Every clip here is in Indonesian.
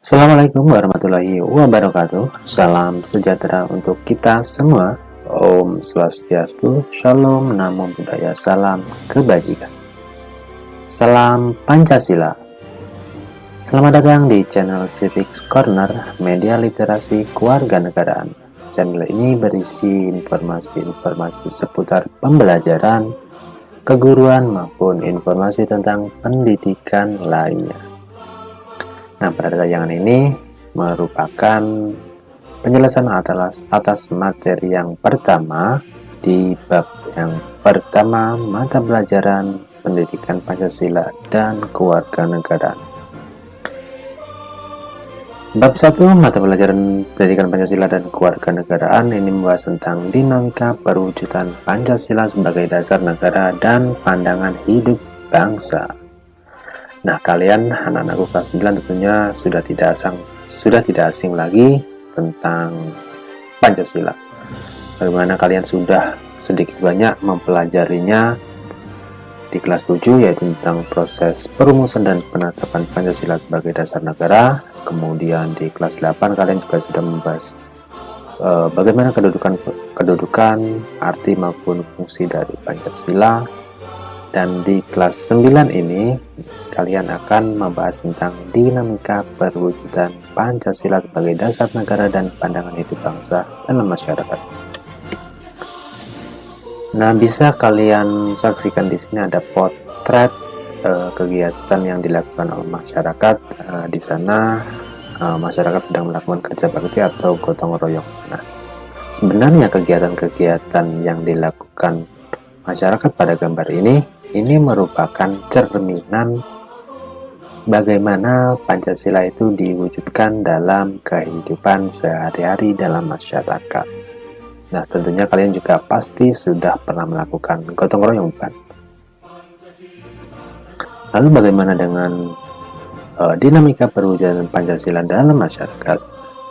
Assalamualaikum warahmatullahi wabarakatuh. Salam sejahtera untuk kita semua. Om Swastiastu, Shalom, Namo Buddhaya, Salam Kebajikan. Salam Pancasila. Selamat datang di channel Civics Corner, media literasi kewarganegaraan. Channel ini berisi informasi-informasi seputar pembelajaran, keguruan, maupun informasi tentang pendidikan lainnya. Nah, pada tayangan ini merupakan penjelasan atas materi yang pertama di bab yang pertama, mata pelajaran pendidikan Pancasila dan kewarganegaraan. Bab 1, mata pelajaran pendidikan Pancasila dan kewarganegaraan ini membahas tentang dinamika perwujudan Pancasila sebagai dasar negara dan pandangan hidup bangsa. Nah, kalian anak-anakku kelas 9 tentunya sudah tidak asing lagi tentang Pancasila. Bagaimana kalian sudah sedikit banyak mempelajarinya di kelas 7, yaitu tentang proses perumusan dan penetapan Pancasila sebagai dasar negara. Kemudian di kelas 8 kalian juga sudah membahas bagaimana kedudukan, arti maupun fungsi dari Pancasila. Dan di kelas 9 ini kalian akan membahas tentang dinamika perwujudan Pancasila sebagai dasar negara dan pandangan hidup bangsa dalam masyarakat. Nah, bisa kalian saksikan di sini ada potret kegiatan yang dilakukan oleh masyarakat. Di sana masyarakat sedang melakukan kerja bakti atau gotong royong. Nah, sebenarnya kegiatan-kegiatan yang dilakukan masyarakat pada gambar ini merupakan cerminan bagaimana Pancasila itu diwujudkan dalam kehidupan sehari-hari dalam masyarakat. Nah, tentunya kalian juga pasti sudah pernah melakukan gotong royong, bukan? Lalu bagaimana dengan dinamika perwujudan Pancasila dalam masyarakat?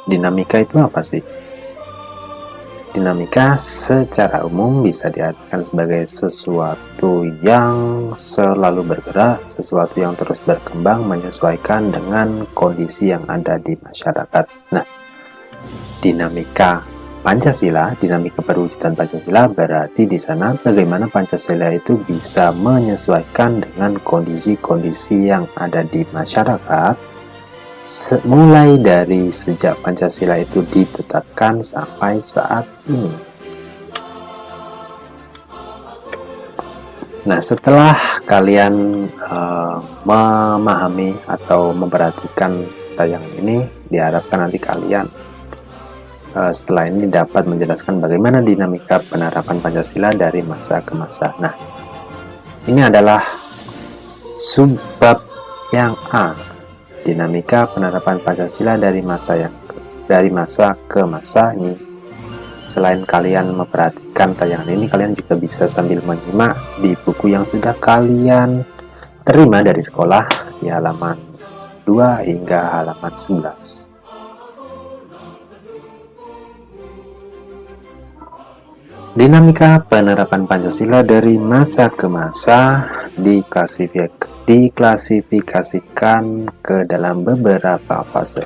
Dinamika itu apa sih? Dinamika secara umum bisa diartikan sebagai sesuatu yang selalu bergerak, sesuatu yang terus berkembang menyesuaikan dengan kondisi yang ada di masyarakat. Nah, dinamika Pancasila, dinamika perwujudan Pancasila berarti di sana bagaimana Pancasila itu bisa menyesuaikan dengan kondisi-kondisi yang ada di masyarakat. Mulai dari sejak Pancasila itu ditetapkan sampai saat ini. Nah, setelah kalian memahami atau memperhatikan tayangan ini, diharapkan nanti kalian setelah ini dapat menjelaskan bagaimana dinamika penerapan Pancasila dari masa ke masa. Nah, ini adalah subbab yang A. Dinamika penerapan Pancasila dari masa ke masa ini. Selain kalian memperhatikan tayangan ini, kalian juga bisa sambil menyimak di buku yang sudah kalian terima dari sekolah di halaman 2 hingga halaman 11. Dinamika penerapan Pancasila dari masa ke masa diklasifikasikan ke dalam beberapa fase.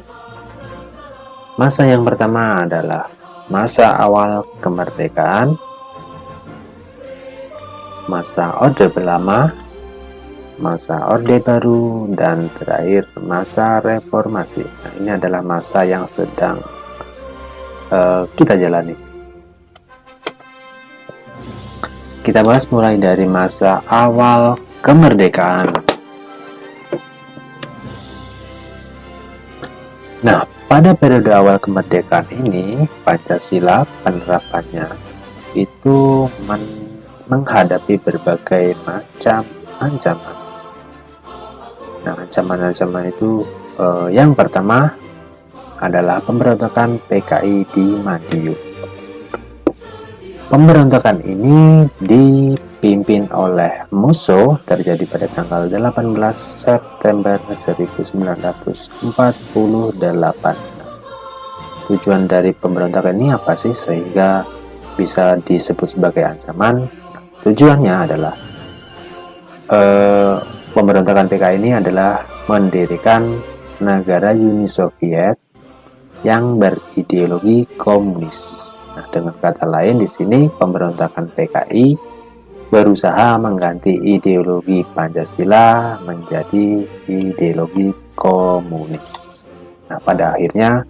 Masa yang pertama adalah masa awal kemerdekaan, masa Orde Lama, masa Orde Baru, dan terakhir masa reformasi. Nah, ini adalah masa yang sedang kita jalani. Kita bahas mulai dari masa awal kemerdekaan. Nah, pada periode awal kemerdekaan ini, Pancasila penerapannya itu menghadapi berbagai macam ancaman. Nah, ancaman-ancaman itu yang pertama adalah pemberontakan PKI di Madiun. Pemberontakan ini dipimpin oleh Musso, terjadi pada tanggal 18 September 1948. Tujuan dari pemberontakan ini apa sih sehingga bisa disebut sebagai ancaman? Tujuannya adalah pemberontakan PKI ini adalah mendirikan negara Uni Soviet yang berideologi komunis. Nah, dengan kata lain di sini pemberontakan PKI berusaha mengganti ideologi Pancasila menjadi ideologi komunis. Nah, pada akhirnya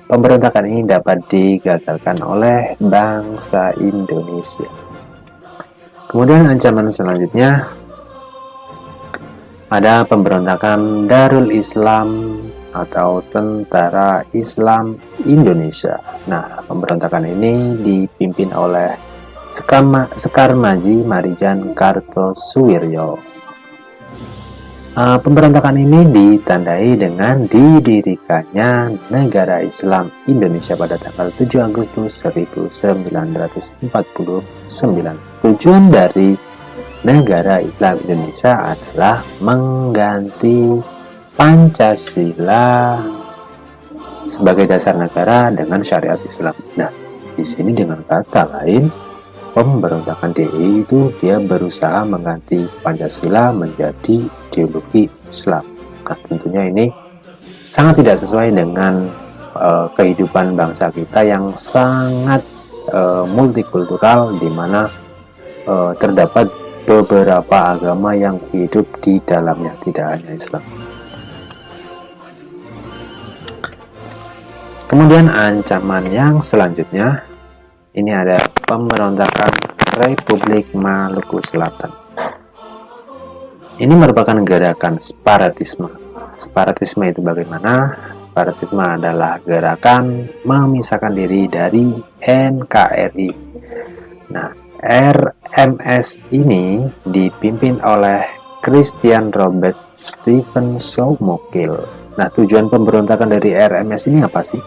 pemberontakan ini dapat digagalkan oleh bangsa Indonesia. Kemudian ancaman selanjutnya ada pemberontakan Darul Islam atau Tentara Islam Indonesia. Nah, pemberontakan ini dipimpin oleh Sekar Maji Marijan Kartosuwiryo. Pemberontakan ini ditandai dengan didirikannya Negara Islam Indonesia pada tanggal 7 Agustus 1949. Tujuan dari Negara Islam Indonesia adalah mengganti Pancasila sebagai dasar negara dengan syariat Islam. Nah, di sini dengan kata lain, pemberontakan DI itu dia berusaha mengganti Pancasila menjadi ideologi Islam. Nah, tentunya ini sangat tidak sesuai dengan kehidupan bangsa kita yang sangat multikultural, di mana terdapat beberapa agama yang hidup di dalamnya, tidak hanya Islam. Kemudian ancaman yang selanjutnya, ini ada pemberontakan Republik Maluku Selatan. Ini merupakan gerakan separatisme. Separatisme itu bagaimana? Separatisme adalah gerakan memisahkan diri dari NKRI. Nah, RMS ini dipimpin oleh Christian Robert Stephen Soumokil. Nah, tujuan pemberontakan dari RMS ini apa sih?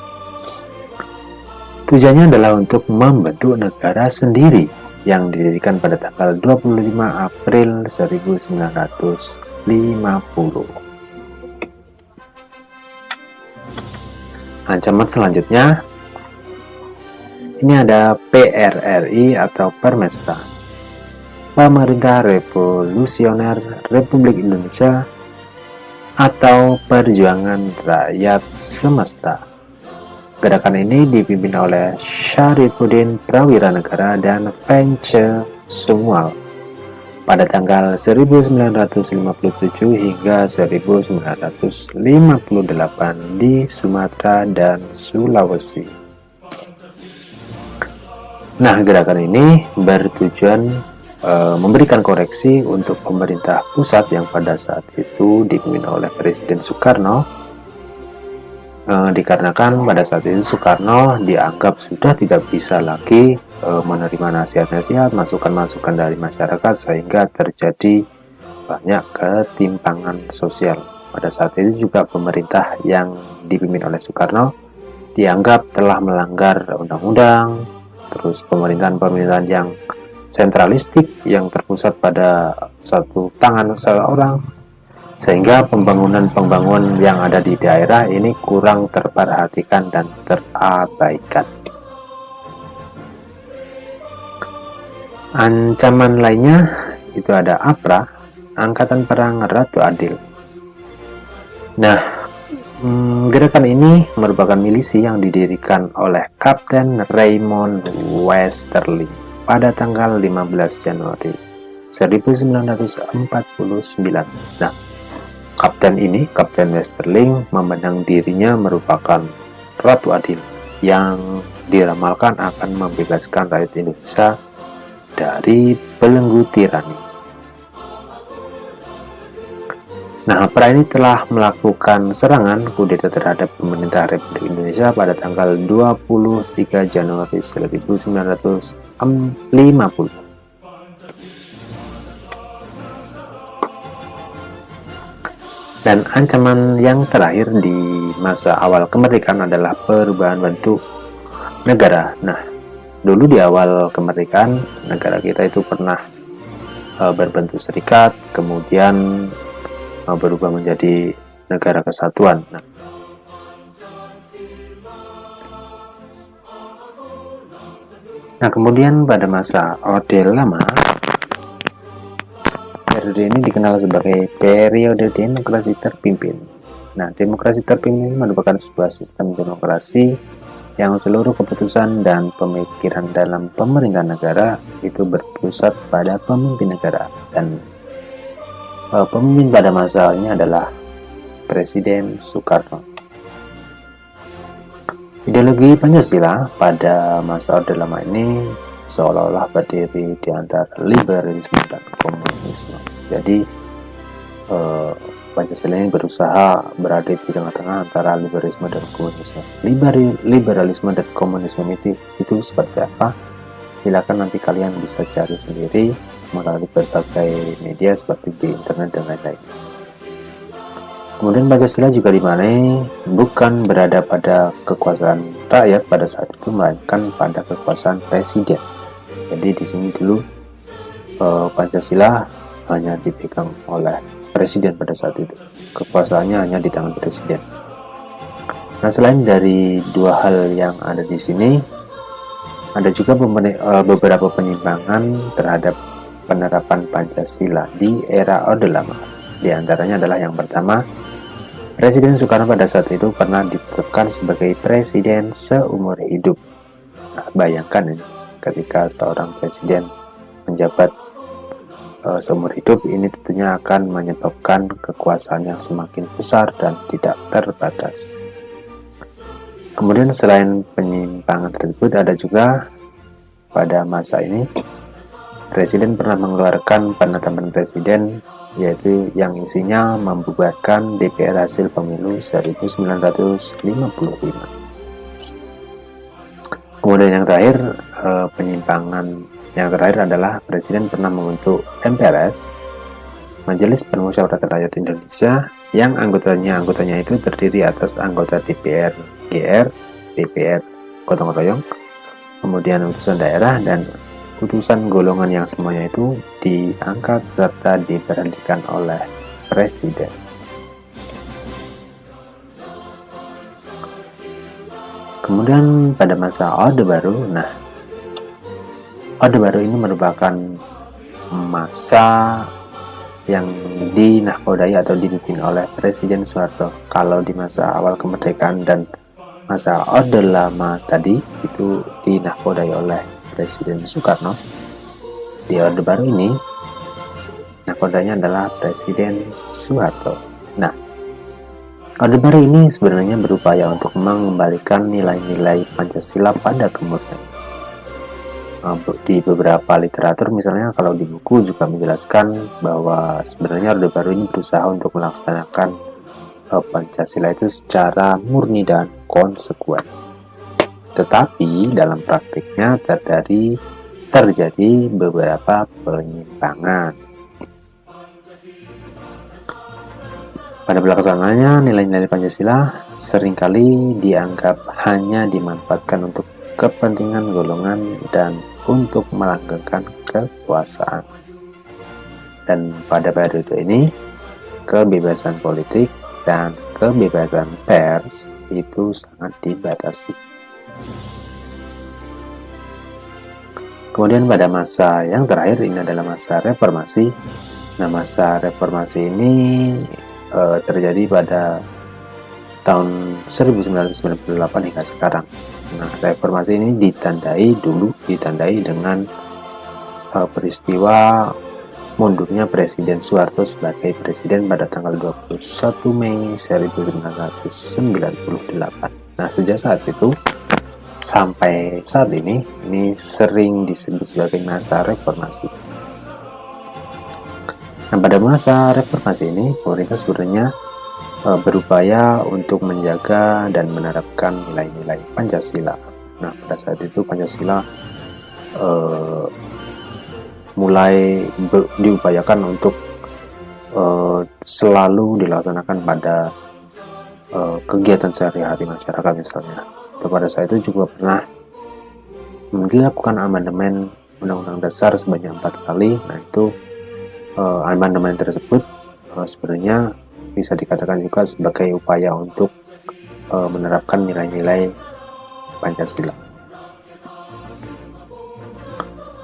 Tujuannya adalah untuk membentuk negara sendiri yang didirikan pada tanggal 25 April 1950. Ancaman selanjutnya, ini ada PRRI atau Permesta, Pemerintah Revolusioner Republik Indonesia atau Perjuangan Rakyat Semesta. Gerakan ini dipimpin oleh Syarifuddin Prawiranegara dan Pence Sungwal pada tanggal 1957 hingga 1958 di Sumatera dan Sulawesi. Nah, gerakan ini bertujuan memberikan koreksi untuk pemerintah pusat yang pada saat itu dipimpin oleh Presiden Soekarno. Dikarenakan pada saat itu Soekarno dianggap sudah tidak bisa lagi menerima nasihat-nasihat, masukan-masukan dari masyarakat, sehingga terjadi banyak ketimpangan sosial. Pada saat itu juga pemerintah yang dipimpin oleh Soekarno dianggap telah melanggar undang-undang, terus pemerintahan yang sentralistik yang terpusat pada satu tangan seseorang, sehingga pembangunan yang ada di daerah ini kurang terperhatikan dan terabaikan. Ancaman lainnya itu ada APRA, Angkatan Perang Ratu Adil. Nah, gerakan ini merupakan milisi yang didirikan oleh Kapten Raymond Westerling pada tanggal 15 Januari 1949. Nah, Kapten Westerling memandang dirinya merupakan Ratu Adil yang diramalkan akan membebaskan rakyat Indonesia dari belenggu tirani. Nah, APRA ini telah melakukan serangan kudeta terhadap pemerintah Republik Indonesia pada tanggal 23 Januari 1950. Dan ancaman yang terakhir di masa awal kemerdekaan adalah perubahan bentuk negara. Nah, dulu di awal kemerdekaan, negara kita itu pernah berbentuk serikat, kemudian berubah menjadi negara kesatuan. Nah, kemudian pada masa Orde Lama, periode ini dikenal sebagai periode demokrasi terpimpin. Nah, demokrasi terpimpin merupakan sebuah sistem demokrasi yang seluruh keputusan dan pemikiran dalam pemerintahan negara itu berpusat pada pemimpin negara, dan pemimpin pada masa ini adalah Presiden Soekarno. Ideologi Pancasila pada masa Orde Lama ini seolah-olah berdiri di antara liberalisme dan komunisme. Jadi Pancasila ini berusaha berada di tengah-tengah antara liberalisme dan komunisme. Liberalisme dan komunisme itu seperti apa? Silakan nanti kalian bisa cari sendiri melalui berbagai media seperti di internet dan lain-lain. Kemudian Pancasila juga dimaknai bukan berada pada kekuasaan rakyat pada saat itu, melainkan pada kekuasaan presiden. Jadi di sini dulu Pancasila hanya dipegang oleh presiden pada saat itu. Kekuasaannya hanya di tangan presiden. Nah, selain dari dua hal yang ada di sini, ada juga beberapa penyimpangan terhadap penerapan Pancasila di era Orde Lama. Di antaranya adalah yang pertama, Presiden Soekarno pada saat itu pernah ditetapkan sebagai presiden seumur hidup. Nah, bayangkan ini, ketika seorang presiden menjabat seumur hidup, ini tentunya akan menyebabkan kekuasaan yang semakin besar dan tidak terbatas. Kemudian selain penyimpangan tersebut, ada juga pada masa ini Presiden pernah mengeluarkan penetapan presiden, yaitu yang isinya membubarkan DPR hasil pemilu 1955. Kemudian yang terakhir, penyimpangan yang terakhir adalah Presiden pernah membentuk MPRS, Majelis Permusyawaratan Rakyat Indonesia, yang anggotanya itu terdiri atas anggota DPR GR, DPR gotong royong, kemudian utusan daerah dan utusan golongan yang semuanya itu diangkat serta diberhentikan oleh presiden. Kemudian pada masa Orde Baru, Orde Baru ini merupakan masa yang dinahkodai atau dipimpin oleh Presiden Soeharto. Kalau di masa awal kemerdekaan dan masa Orde Lama tadi itu dinahkodai oleh Presiden Soekarno, di Orde Baru ini nahkodanya adalah Presiden Soeharto. Nah, Orde Baru ini sebenarnya berupaya untuk mengembalikan nilai-nilai Pancasila pada kemurnian. Di beberapa literatur, misalnya kalau di buku juga menjelaskan bahwa sebenarnya Orde Baru ini berusaha untuk melaksanakan Pancasila itu secara murni dan konsekuen. Tetapi dalam praktiknya terjadi beberapa penyimpangan. Pada pelaksanaannya, nilai-nilai Pancasila seringkali dianggap hanya dimanfaatkan untuk kepentingan golongan dan untuk melanggengkan kekuasaan. Dan pada periode ini, kebebasan politik dan kebebasan pers itu sangat dibatasi. Kemudian pada masa yang terakhir ini adalah masa reformasi. Nah, masa reformasi ini terjadi pada tahun 1998 hingga sekarang. Nah, reformasi ini ditandai dengan peristiwa mundurnya Presiden Soeharto sebagai presiden pada tanggal 21 Mei 1998. Nah, sejak saat itu sampai saat ini sering disebut sebagai masa reformasi. Nah, pada masa reformasi ini, pemerintah sebenarnya berupaya untuk menjaga dan menerapkan nilai-nilai Pancasila. Nah, pada saat itu Pancasila mulai diupayakan untuk selalu dilaksanakan pada kegiatan sehari-hari masyarakat misalnya. Pada saat itu juga pernah dilakukan amandemen Undang-Undang Dasar sebanyak 4 kali. Nah, itu amandemen tersebut sebenarnya bisa dikatakan juga sebagai upaya untuk menerapkan nilai-nilai Pancasila.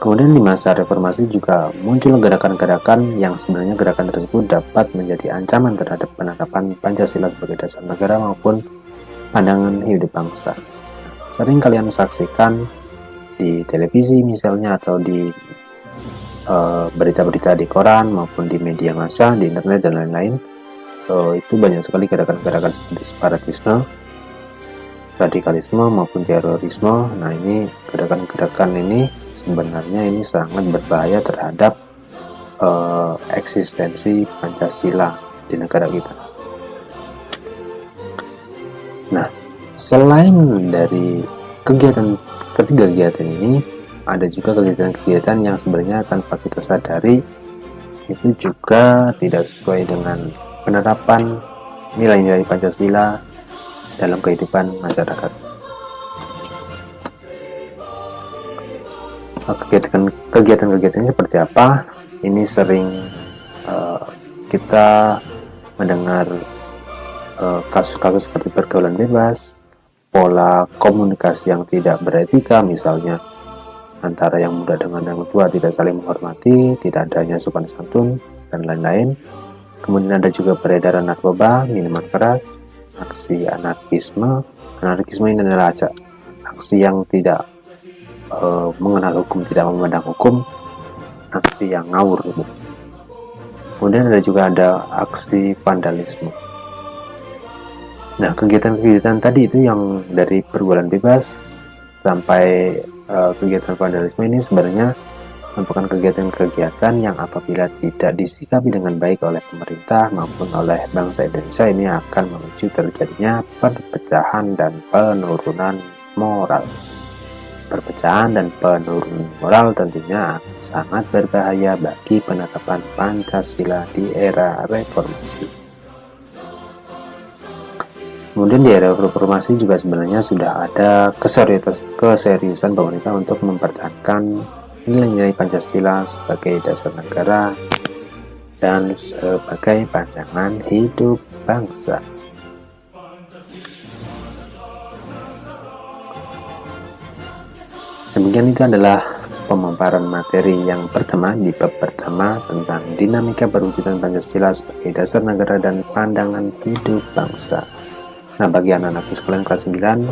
Kemudian di masa reformasi juga muncul gerakan-gerakan yang sebenarnya gerakan tersebut dapat menjadi ancaman terhadap penerapan Pancasila sebagai dasar negara maupun pandangan hidup bangsa. Sering kalian saksikan di televisi misalnya, atau di berita-berita di koran maupun di media massa, di internet dan lain-lain. Itu banyak sekali gerakan-gerakan seperti separatisme, radikalisme maupun terorisme. Nah, ini gerakan-gerakan ini sebenarnya ini sangat berbahaya terhadap eksistensi Pancasila di negara kita. Nah, selain dari ketiga kegiatan ini, ada juga kegiatan-kegiatan yang sebenarnya tanpa kita sadari itu juga tidak sesuai dengan penerapan nilai-nilai Pancasila dalam kehidupan masyarakat. Kegiatan-kegiatan seperti apa? Ini sering kita mendengar kasus-kasus seperti pergaulan bebas, pola komunikasi yang tidak beretika, misalnya antara yang muda dengan yang tua tidak saling menghormati, tidak adanya sopan santun, dan lain-lain. Kemudian ada juga peredaran narkoba, minuman keras, aksi anarkisme. Anarkisme ini adalah aksi yang tidak mengenal hukum, tidak memandang hukum, aksi yang ngawur. Kemudian ada juga aksi vandalisme. Nah, kegiatan-kegiatan tadi itu yang dari pergaulan bebas sampai kegiatan vandalisme ini sebenarnya merupakan kegiatan-kegiatan yang apabila tidak disikapi dengan baik oleh pemerintah maupun oleh bangsa Indonesia, ini akan memicu terjadinya perpecahan dan penurunan moral. Perpecahan dan penurunan moral tentunya sangat berbahaya bagi penerapan Pancasila di era reformasi. Kemudian di era reformasi juga sebenarnya sudah ada keseriusan pemerintah untuk mempertahankan nilai-nilai Pancasila sebagai dasar negara dan sebagai pandangan hidup bangsa. Demikian, itu adalah pemaparan materi yang pertama di bab pertama tentang dinamika perwujudan Pancasila sebagai dasar negara dan pandangan hidup bangsa. Nah, bagi anak-anakku sekalian kelas 9,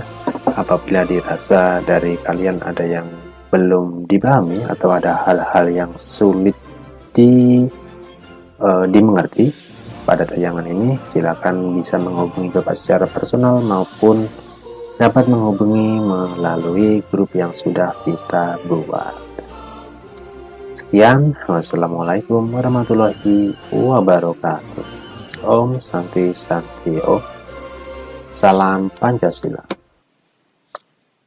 apabila dirasa dari kalian ada yang belum dipahami atau ada hal-hal yang sulit dimengerti pada tayangan ini, silakan bisa menghubungi Bapak secara personal maupun dapat menghubungi melalui grup yang sudah kita buat. Sekian, wassalamualaikum warahmatullahi wabarakatuh. Om Santi Santi Om. Salam Pancasila.